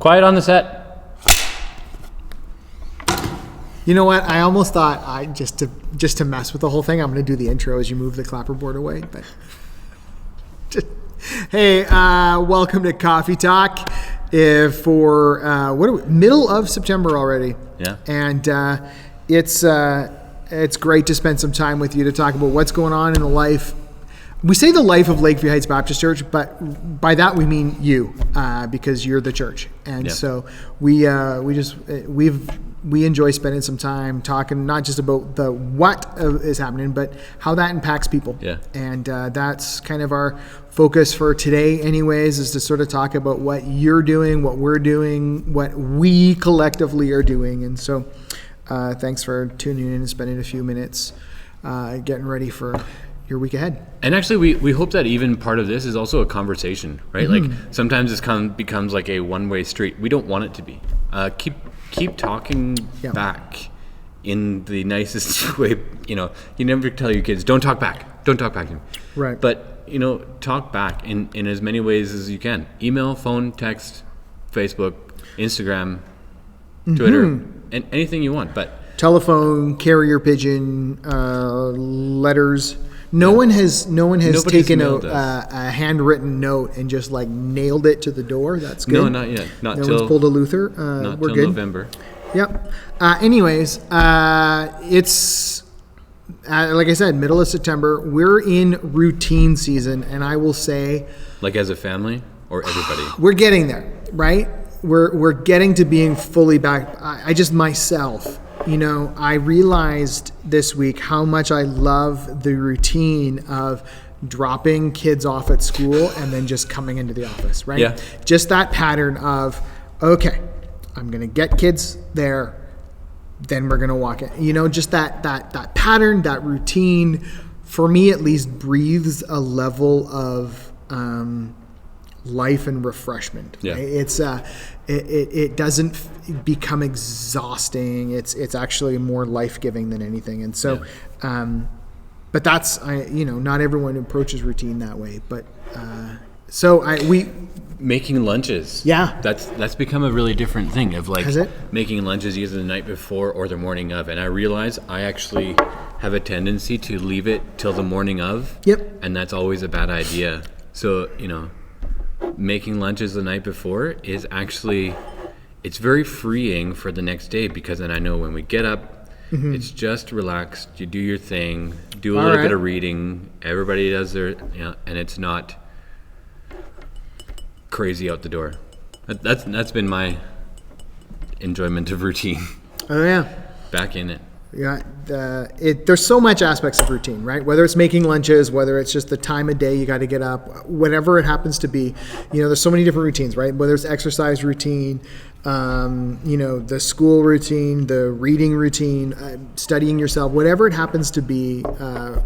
Quiet on the set. You know what? I almost thought just to mess with the whole thing, I'm going to do the intro as you move the clapperboard away. But hey, welcome to Coffee Talk. For middle of September already. Yeah. And it's great to spend some time with you to talk about what's going on in the life. We say the life of Lakeview Heights Baptist Church, but by that we mean you, because you're the church. And so we enjoy spending some time talking not just about the what is happening, but how that impacts people. Yeah. And that's kind of our focus for today anyways, is to sort of talk about what you're doing, what we're doing, what we collectively are doing. And so thanks for tuning in and spending a few minutes getting ready for your week ahead. And actually, we hope that even part of this is also a conversation, right? Mm-hmm. Like sometimes this becomes like a one-way street. We don't want it to be. Keep talking back in the nicest way. You know, you never tell your kids, don't talk back. Don't talk back to me. Right. But, you know, talk back in as many ways as you can. Email, phone, text, Facebook, Instagram, Twitter, and anything you want. But telephone, carrier pigeon, letters. No one has taken a handwritten note and just like nailed it to the door. That's good. No, not yet. No one's pulled a Luther. Not we're till good. November. Yep. Anyways, it's like I said, middle of September. We're in routine season, and I will say, like as a family or everybody, we're getting there, right? We're getting to being fully back. I just myself. You know, I realized this week how much I love the routine of dropping kids off at school and then just coming into the office, right? Yeah. Just that pattern of, okay, I'm going to get kids there, then we're going to walk in. You know, just that pattern, that routine, for me at least, breathes a level of life and refreshment. Yeah. Right? It doesn't become exhausting. It's actually more life-giving than anything. And so, but that's, not everyone approaches routine that way, but, we making lunches. Yeah. That's become a really different thing of like Has it? making lunches either the night before or the morning of. And I realize I actually have a tendency to leave it till the morning of. Yep. And that's always a bad idea. So, making lunches the night before is actually, it's very freeing for the next day, because then I know when we get up, it's just relaxed. You do your thing, do a little bit of reading. Everybody does their, and it's not crazy out the door. That's been my enjoyment of routine. Oh yeah. Back in it. Yeah, there's so much aspects of routine, right? Whether it's making lunches, whether it's just the time of day you got to get up, whatever it happens to be. There's so many different routines, right? Whether it's exercise routine, the school routine, the reading routine, studying yourself, whatever it happens to be.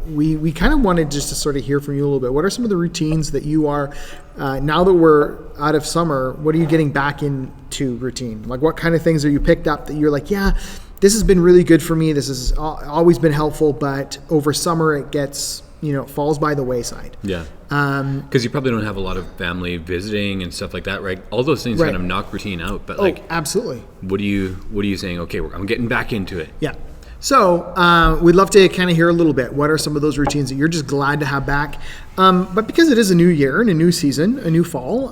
We kind of wanted just to sort of hear from you a little bit. What are some of the routines that you are, now that we're out of summer, what are you getting back into routine? Like what kind of things are you picked up that you're like, yeah, this has been really good for me. This has always been helpful, but over summer it gets, falls by the wayside. Yeah. Because you probably don't have a lot of family visiting and stuff like that, right? All those things kind of knock routine out. But absolutely. What are you saying? Okay, I'm getting back into it. Yeah. So we'd love to kind of hear a little bit. What are some of those routines that you're just glad to have back? But because it is a new year and a new season, a new fall,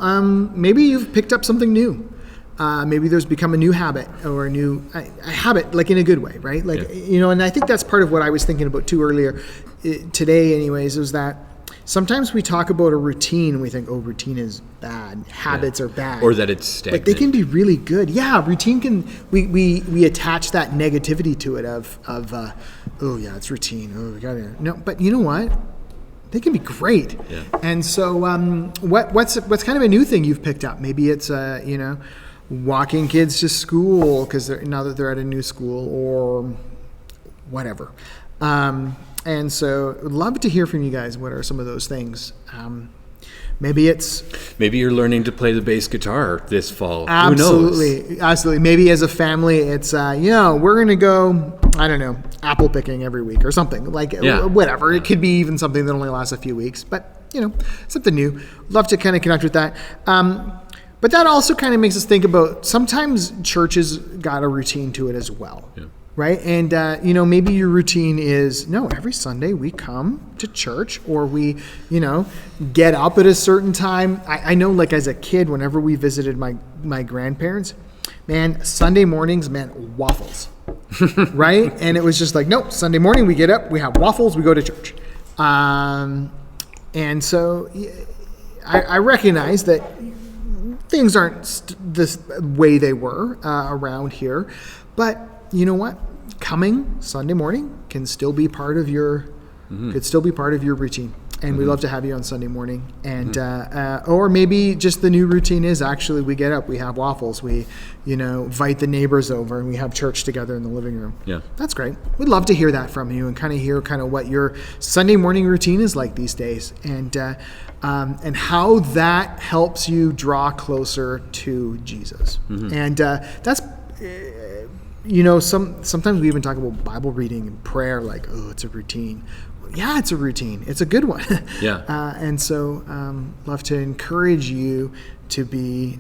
maybe you've picked up something new. Maybe there's become a new habit or a habit, like in a good way, right? Like, and I think that's part of what I was thinking about too earlier today anyways, is that sometimes we talk about a routine and we think, routine is bad. Habits are bad. Or that it's stagnant. But they can be really good. Yeah, routine can, we attach that negativity to it of it's routine. Oh, we got to, no, but you know what? They can be great. Yeah. And so what's kind of a new thing you've picked up? Maybe it's, walking kids to school because now that they're at a new school or whatever. And so I'd love to hear from you guys. What are some of those things? Maybe you're learning to play the bass guitar this fall. Absolutely. Who knows? Absolutely. Maybe as a family, it's, we're going to go, I don't know, apple picking every week or something whatever. It could be even something that only lasts a few weeks, but something new. Love to kind of connect with that. But that also kind of makes us think about sometimes churches got a routine to it as well. Yeah. Right? And, maybe your routine is, no, every Sunday we come to church, or we, get up at a certain time. I know, like, as a kid, whenever we visited my grandparents, man, Sunday mornings meant waffles. Right? And it was just like, nope, Sunday morning we get up, we have waffles, we go to church. And so I recognize that things aren't the way they were around here, but you know what? Coming Sunday morning can still be part of your routine. And we love to have you on Sunday morning. And or maybe just the new routine is actually we get up, we have waffles, we invite the neighbors over, and we have church together in the living room. Yeah, that's great. We'd love to hear that from you and kind of hear what your Sunday morning routine is like these days, and how that helps you draw closer to Jesus. And that's. Sometimes we even talk about Bible reading and prayer, like, oh, it's a routine. Yeah, it's a routine. It's a good one. Yeah. And so love to encourage you to be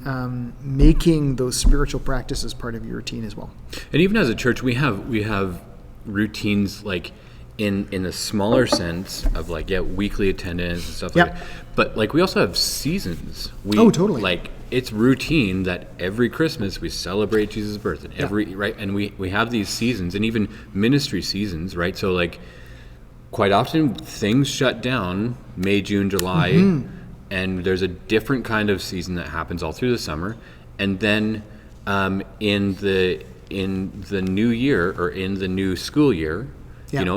making those spiritual practices part of your routine as well. And even as a church, we have routines, like in the smaller sense of, like, weekly attendance and stuff like that. But, like, we also have seasons. Totally. Like, it's routine that every Christmas we celebrate Jesus' birth, and right, and we have these seasons, and even ministry seasons, right? So, like, quite often things shut down May, June, July, and there's a different kind of season that happens all through the summer, and then in the new year, or in the new school year,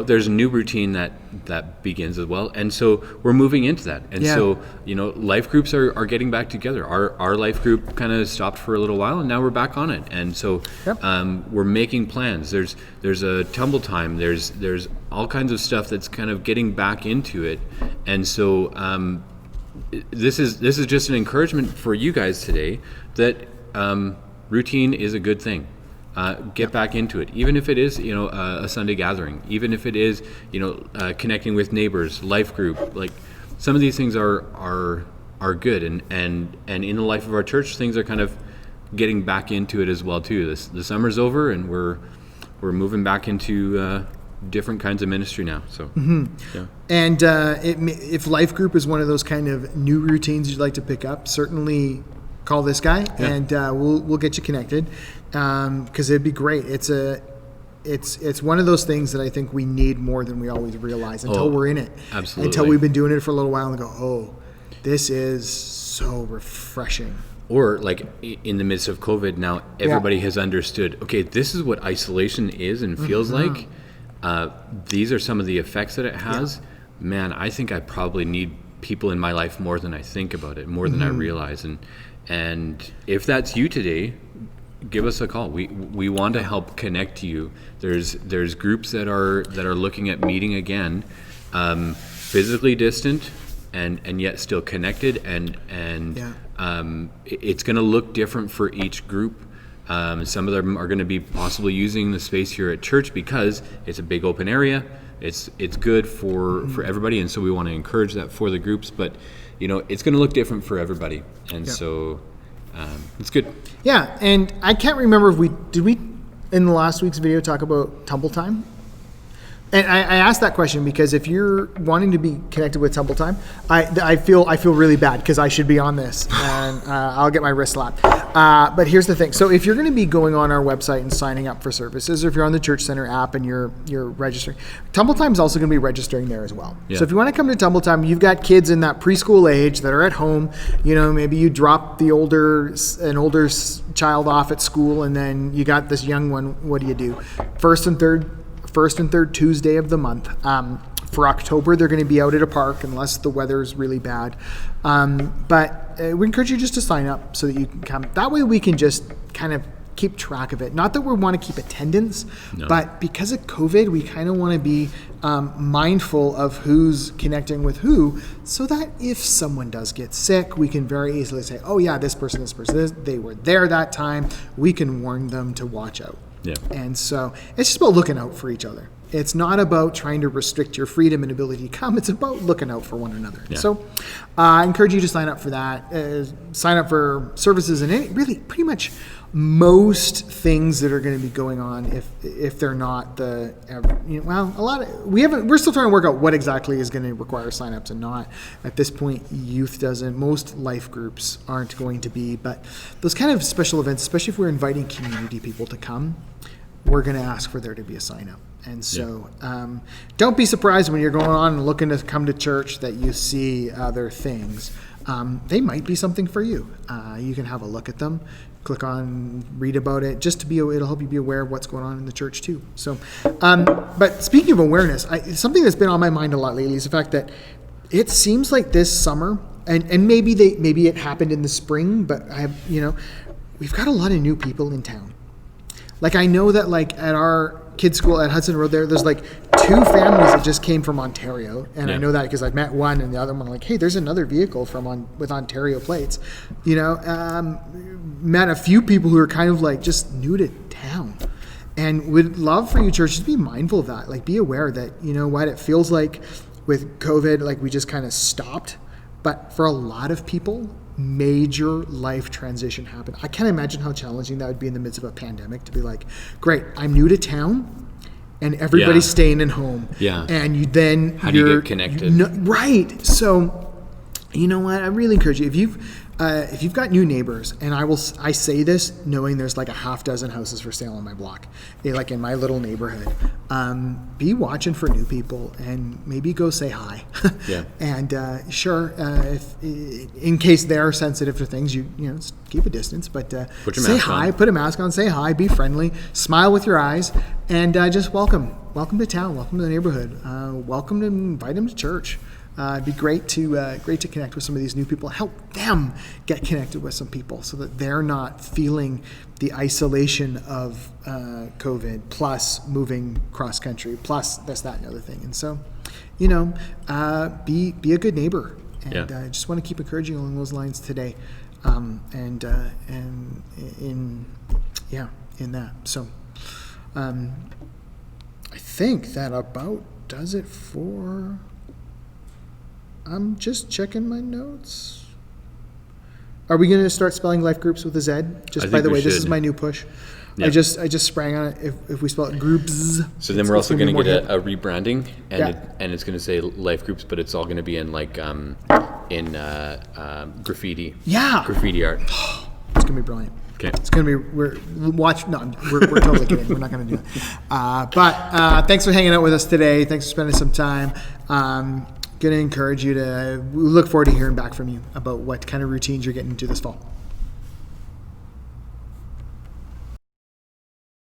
there's a new routine that begins as well. And so we're moving into that. And so, life groups are getting back together. Our life group kind of stopped for a little while, and now we're back on it. And so we're making plans. There's a Tumble Time. There's all kinds of stuff that's kind of getting back into it. And so this is just an encouragement for you guys today that routine is a good thing. Get back into it, even if it is, a Sunday gathering, even if it is, connecting with neighbors, life group. Like, some of these things are good, and in the life of our church, things are kind of getting back into it as well too. The summer's over, and we're moving back into different kinds of ministry now. So, And if life group is one of those kind of new routines you'd like to pick up, certainly call this guy, and we'll get you connected, because it'd be great. It's one of those things that I think we need more than we always realize until we're in it. Absolutely. Until we've been doing it for a little while and go, oh, this is so refreshing. Or, like, in the midst of COVID now, everybody has understood, okay, this is what isolation is and feels like. These are some of the effects that it has. Man, I think I probably need people in my life more than I think about it, more than I realize. And if that's you today, give us a call. We want to help connect you. There's groups that are looking at meeting again, physically distant and yet still connected, and it's going to look different for each group. Some of them are going to be possibly using the space here at church because it's a big open area. It's good for everybody, and so we want to encourage that for the groups. But it's going to look different for everybody, and so it's good. Yeah, and I can't remember if we in the last week's video talk about Tumble Time. And I asked that question because if you're wanting to be connected with Tumble Time, I feel really bad because I should be on this, and I'll get my wrist slapped. But here's the thing: so if you're going to be going on our website and signing up for services, or if you're on the Church Center app and you're registering, Tumble Time is also going to be registering there as well. Yeah. So if you want to come to Tumble Time, you've got kids in that preschool age that are at home. Maybe you drop an older child off at school, and then you got this young one. What do you do? First and third Tuesday of the month. For October, they're going to be out at a park unless the weather is really bad. But we encourage you just to sign up so that you can come. That way we can just kind of keep track of it. Not that we want to keep attendance, but because of COVID, we kind of want to be mindful of who's connecting with who, so that if someone does get sick, we can very easily say, oh yeah, this person, they were there that time. We can warn them to watch out. Yeah. And so it's just about looking out for each other. It's not about trying to restrict your freedom and ability to come. It's about looking out for one another. Yeah. So I encourage you to sign up for that. Sign up for services and really pretty much most things that are going to be going on if they're not we're still trying to work out what exactly is going to require signups and not. At this point, youth doesn't. Most life groups aren't going to be, but those kind of special events, especially if we're inviting community people to come, we're going to ask for there to be a sign up. And so don't be surprised when you're going on and looking to come to church that you see other things. They might be something for you. You can have a look at them, click on, read about it, it'll help you be aware of what's going on in the church too. So, but speaking of awareness, something that's been on my mind a lot lately is the fact that it seems like this summer, and maybe it happened in the spring, but we've got a lot of new people in town. Like I know that like at our kids' school at Hudson Road there's like 2 families that just came from Ontario, and I know that because I met one and the other one like, hey, there's another vehicle with Ontario plates. Met a few people who are kind of like just new to town, and would love for you churches to be mindful of that. Like be aware that it feels like with COVID, like we just kind of stopped, but for a lot of people, major life transition happened. I can't imagine how challenging that would be in the midst of a pandemic to be like, great, I'm new to town and everybody's staying at home. Yeah. And how do you get connected? Right. So, you know what? I really encourage you, if you've got new neighbors, and I say this knowing there's like a half dozen houses for sale on my block, like in my little neighborhood, be watching for new people and maybe go say hi. Yeah. And if in case they're sensitive to things, you keep a distance, but say hi, put a mask on, say hi, be friendly, smile with your eyes, and just welcome to town, welcome to the neighborhood, welcome to invite them to church. It'd be great to connect with some of these new people, help them get connected with some people so that they're not feeling the isolation of COVID plus moving cross country plus this, that, and the other thing. And so, be a good neighbor. And I just want to keep encouraging along those lines today. In that. So I think that about does it for... I'm just checking my notes. Are we going to start spelling life groups with a Z? Just by the way, this is my new push. Yep. I just sprang on it. If we spell it groups. So then we're also going to get a rebranding, and it's going to say life groups, but it's all going to be in like graffiti. Yeah. Graffiti art. It's going to be brilliant. Okay. It's going to be, we're totally kidding. We're not going to do it. But thanks for hanging out with us today. Thanks for spending some time. Going to encourage you we look forward to hearing back from you about what kind of routines you're getting into this fall.